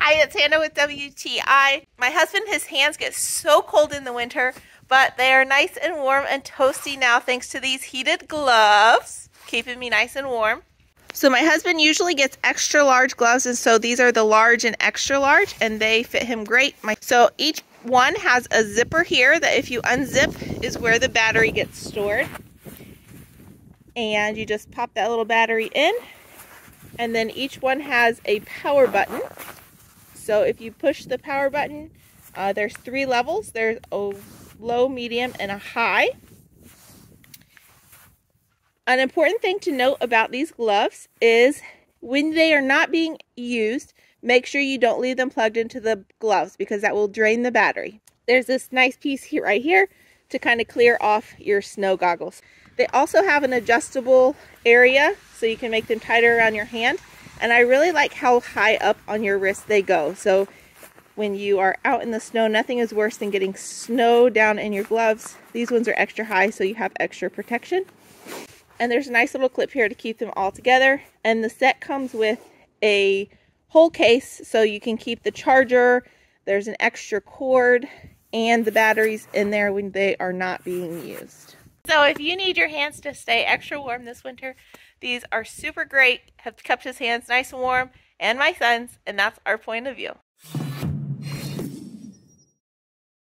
Hi, it's Hannah with WTI. My husband, his hands get so cold in the winter, but they are nice and warm and toasty now thanks to these heated gloves, keeping me nice and warm. So my husband usually gets extra large gloves, and so these are the large and extra large, and they fit him great. So each one has a zipper here that if you unzip is where the battery gets stored. And you just pop that little battery in, and then each one has a power button. So if you push the power button, there's 3 levels. There's a low, medium, and a high. An important thing to note about these gloves is when they are not being used, make sure you don't leave them plugged into the gloves because that will drain the battery. There's this nice piece here, right here, to kind of clear off your snow goggles. They also have an adjustable area so you can make them tighter around your hand. And I really like how high up on your wrist they go. So when you are out in the snow, nothing is worse than getting snow down in your gloves. These ones are extra high so you have extra protection. And there's a nice little clip here to keep them all together. And the set comes with a whole case so you can keep the charger. There's an extra cord and the batteries in there when they are not being used. So if you need your hands to stay extra warm this winter, these are super great, have kept his hands nice and warm, and my son's, and that's our point of view.